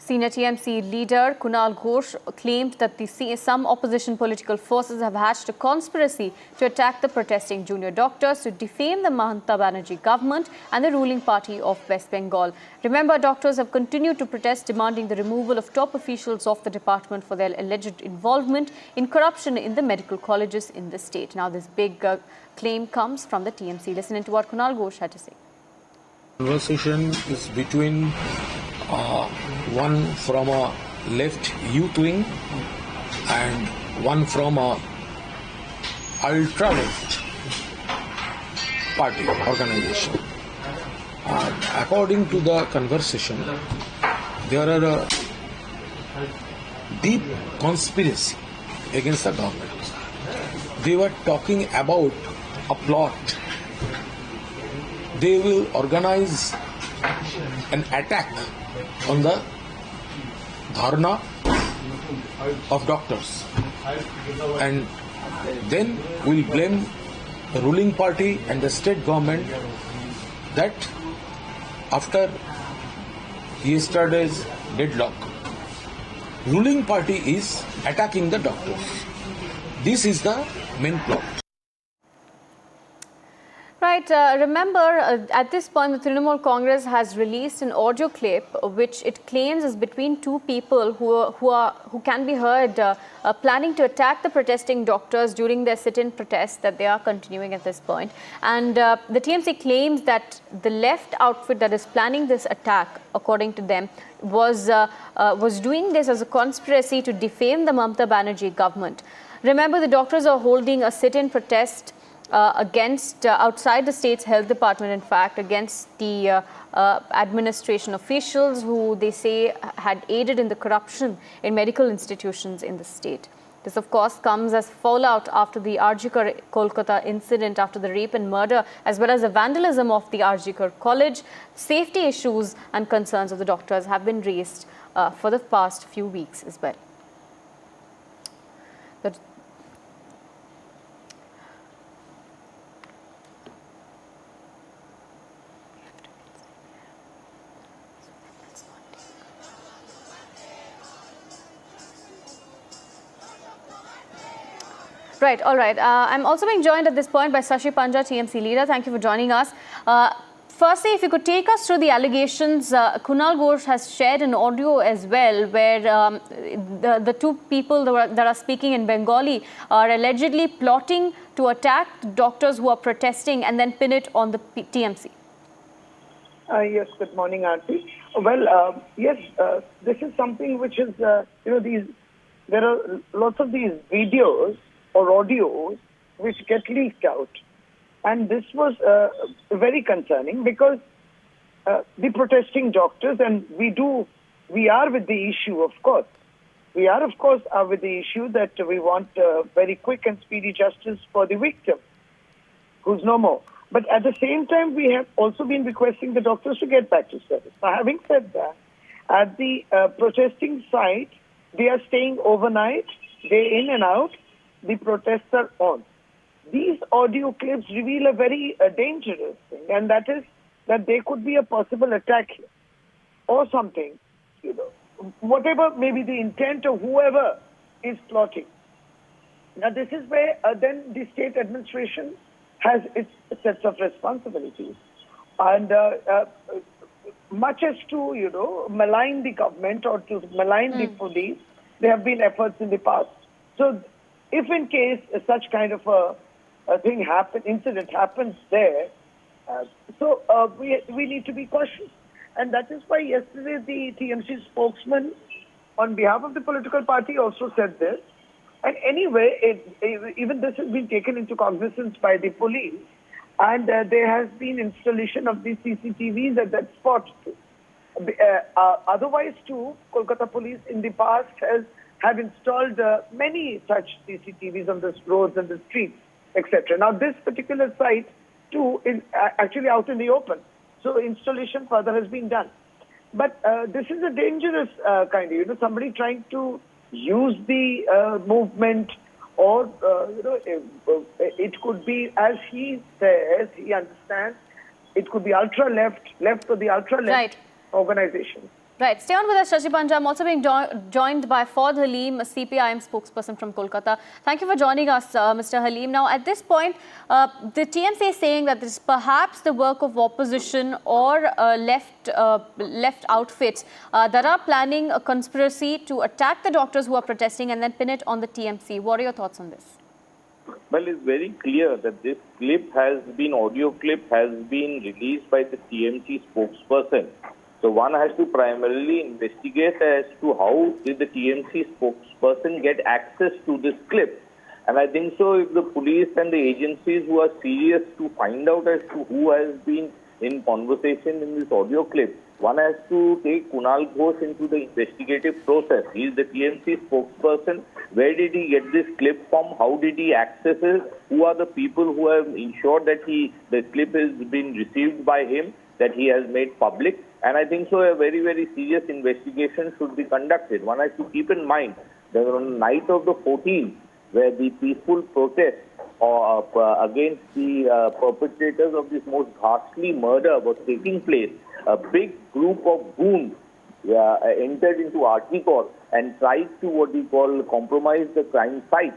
Senior TMC leader Kunal Ghosh claimed that some opposition political forces have hatched a conspiracy to attack the protesting junior doctors to defame the Mamata Banerjee government and the ruling party of West Bengal. Remember, doctors have continued to protest, demanding the removal of top officials of the department for their alleged involvement in corruption in the medical colleges in the state. Now, this big claim comes from the TMC. Listen to what Kunal Ghosh had to say. Conversation is between one from a left youth wing and one from a ultra left party organization. According to the conversation, there are a deep conspiracy against the government. They were talking about a plot. They will organize an attack on the dharna of doctors, and then we'll blame the ruling party and the state government that after yesterday's deadlock, ruling party is attacking the doctors. This is the main plot. Right. Remember, at this point, the Trinamool Congress has released an audio clip which it claims is between two people who can be heard planning to attack the protesting doctors during their sit-in protest that they are continuing at this point. And the TMC claims that the left outfit that is planning this attack, according to them, was doing this as a conspiracy to defame the Mamata Banerjee government. Remember, the doctors are holding a sit-in protest against outside the state's health department, in fact, against the administration officials who they say had aided in the corruption in medical institutions in the state. This, of course, comes as fallout after the Kolkata incident, after the rape and murder, as well as the vandalism of the college. Safety issues and concerns of the doctors have been raised for the past few weeks as well. Right, all right. I'm also being joined at this point by Sashi Panja, TMC leader. Thank you for joining us. Firstly, if you could take us through the allegations, Kunal Ghosh has shared an audio as well where the two people that are speaking in Bengali are allegedly plotting to attack doctors who are protesting and then pin it on the TMC. Yes, good morning, Aarti. Well, yes, this is something which is, there are lots of these videos or audios which get leaked out. And this was very concerning because the protesting doctors, and we are with the issue, of course. We are, of course, with the issue that we want very quick and speedy justice for the victim, who's no more. But at the same time, we have also been requesting the doctors to get back to service. Now, having said that, at the protesting site, they are staying overnight, day in and out. The protests are on. These audio clips reveal a very dangerous thing, and that is that there could be a possible attack here or something, whatever may be the intent of whoever is plotting. Now, this is where then the state administration has its sets of responsibilities, and much as to malign the government or to malign the police, there have been efforts in the past. So, if in case such kind of a incident happens there, we need to be cautious. And that is why yesterday the TMC spokesman on behalf of the political party also said this. And anyway, even this has been taken into cognizance by the police. And there has been installation of the CCTVs at that spot too. Otherwise too, Kolkata police in the past have installed many such CCTVs on the roads and the streets, etc. Now, this particular site, too, is actually out in the open. So, installation further has been done. But this is a dangerous kind of, somebody trying to use the movement or, it could be, as he says, he understands, it could be ultra-left, left or the ultra-left organization. Right. Stay on with us, Shashi Panja. I'm also being joined by Fawad Halim, a CPIM spokesperson from Kolkata. Thank you for joining us, Mr. Halim. Now, at this point, the TMC is saying that this is perhaps the work of opposition or left outfits that are planning a conspiracy to attack the doctors who are protesting and then pin it on the TMC. What are your thoughts on this? Well, it's very clear that this audio clip has been released by the TMC spokesperson. So one has to primarily investigate as to how did the TMC spokesperson get access to this clip. And I think so if the police and the agencies who are serious to find out as to who has been in conversation in this audio clip, one has to take Kunal Ghosh into the investigative process. He is the TMC spokesperson. Where did he get this clip from? How did he access it? Who are the people who have ensured that the clip has been received by him, that he has made public? And I think so a very, very serious investigation should be conducted. One has to keep in mind that on the night of the 14th, where the peaceful protest against the perpetrators of this most ghastly murder was taking place, a big group of goons entered into Artikor and tried to what we call compromise the crime site.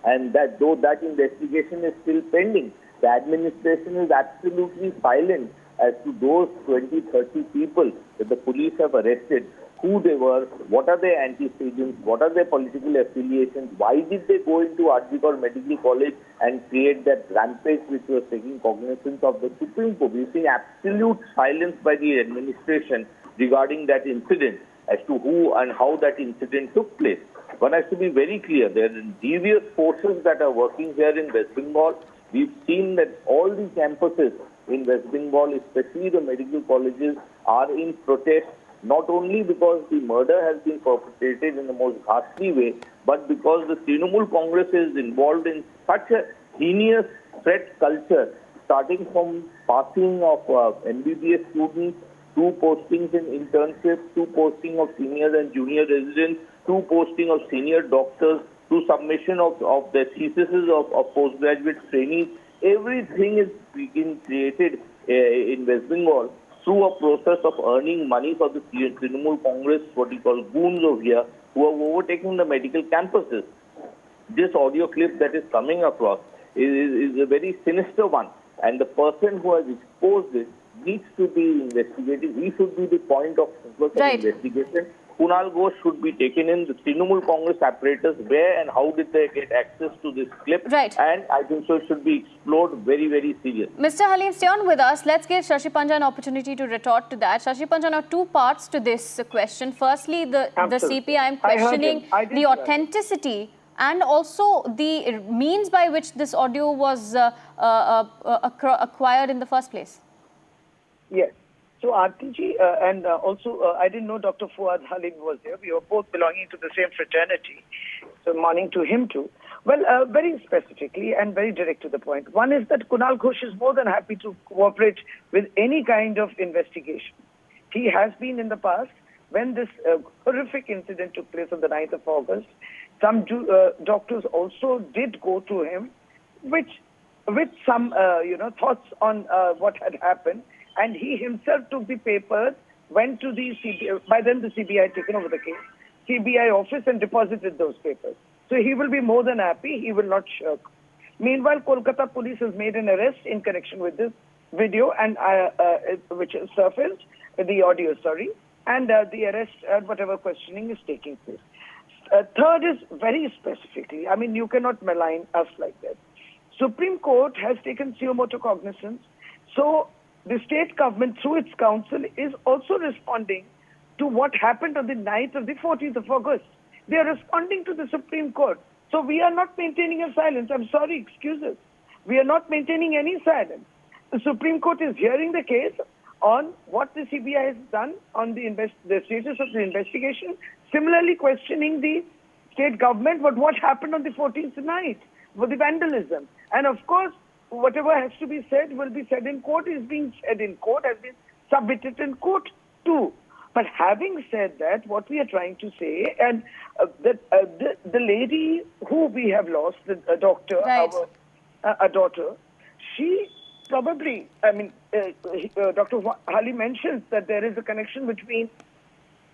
And that though that investigation is still pending, the administration is absolutely silent as to those 20, 30 people that the police have arrested, who they were, what are their antecedents, what are their political affiliations, why did they go into Artikor Medical College and create that rampage which was taking cognizance of the Supreme Court. We've seen absolute silence by the administration regarding that incident as to who and how that incident took place. One has to be very clear, there are devious forces that are working here in West Bengal. We've seen that all the campuses in West Bengal, especially the medical colleges, are in protest, not only because the murder has been perpetrated in the most ghastly way, but because the Trinamool Congress is involved in such a heinous threat culture, starting from passing of MBBS students, to postings in internships, to posting of senior and junior residents, to posting of senior doctors, to submission of their theses of postgraduate trainees. Everything is being created in West Bengal through a process of earning money for the Trinamool Congress, what we call goons over here, who are overtaking the medical campuses. This audio clip that is coming across is a very sinister one, and the person who has exposed it needs to be investigated. He should be the point of focus of investigation. Kunal Ghosh should be taken in. The Trinamool Congress apparatus, where and how did they get access to this clip? Right. And I think so it should be explored very, very seriously. Mr. Halim, stay on with us. Let's give Shashi Panja an opportunity to retort to that. Shashi Panja, now two parts to this question. Firstly, the CPIM questioning the authenticity and also the means by which this audio was acquired in the first place. Yes. So, RTG, and also, I didn't know Dr. Fawad Halim was there. We were both belonging to the same fraternity. So, morning to him too. Well, very specifically and very direct to the point. One is that Kunal Ghosh is more than happy to cooperate with any kind of investigation. He has been in the past when this horrific incident took place on the 9th of August. Some doctors also did go to him, with some, thoughts on what had happened. And he himself took the papers, went to the CBI, by then the CBI had taken over the case, CBI office and deposited those papers. So he will be more than happy, he will not shirk. Meanwhile, Kolkata police has made an arrest in connection with this video, and which is surfaced, the audio, and the arrest and whatever questioning is taking place. Third is very specifically, I mean, you cannot malign us like that. Supreme Court has taken suo motu cognizance, so the state government, through its council, is also responding to what happened on the night of the 14th of August. They are responding to the Supreme Court. So we are not maintaining a silence. I'm sorry, excuse us. We are not maintaining any silence. The Supreme Court is hearing the case on what the CBI has done on the status of the investigation, similarly questioning the state government, but what happened on the 14th night for the vandalism. And of course, whatever has to be said will be said in court, is being said in court, has been submitted in court too. But having said that, what we are trying to say, and that the lady who we have lost, the doctor, our daughter, she probably, I mean, Dr. Hali mentions that there is a connection between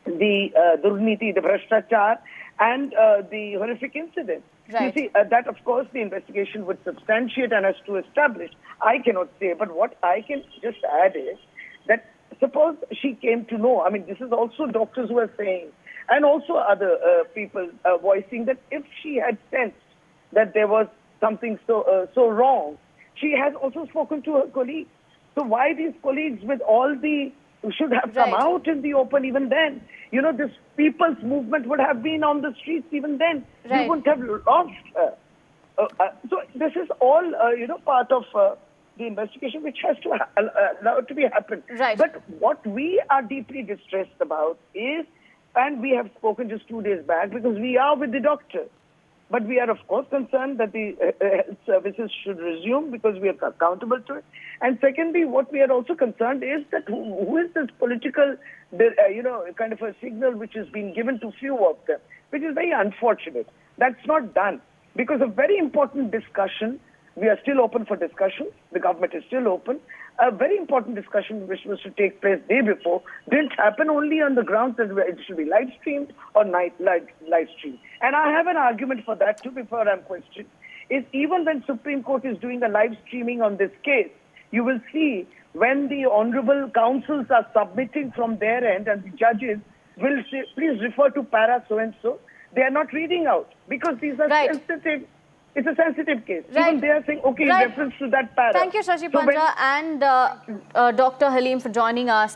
the Durniti, the Bhrashtachar, and the horrific incident. Right. You see, that of course the investigation would substantiate and has to establish. I cannot say, but what I can just add is that suppose she came to know, I mean, this is also doctors who are saying, and also other people voicing that if she had sensed that there was something so wrong, she has also spoken to her colleagues. So why these colleagues with all the should have come Right. out in the open even then? You know, this people's movement would have been on the streets even then. Right. You wouldn't have lost her. So this is all, part of the investigation which has to allow to be happen. Right. But what we are deeply distressed about is, and we have spoken just 2 days back, because we are with the doctor. But we are, of course, concerned that the health services should resume because we are accountable to it. And secondly, what we are also concerned is that who is this political, kind of a signal which has been given to few of them, which is very unfortunate. That's not done. Because a very important discussion, we are still open for discussion. The government is still open. A very important discussion which was to take place day before didn't happen, only on the grounds that it should be live streamed or live streamed. And I have an argument for that too before I'm questioned. Is even when Supreme Court is doing a live streaming on this case, you will see when the honorable counsels are submitting from their end and the judges will say, please refer to para so-and-so. They are not reading out because these are Right. sensitive. It's a sensitive case. Right. Even they are saying, okay, Right. in reference to that para. Thank you, Shashi So when- Panja and Dr. Halim for joining us.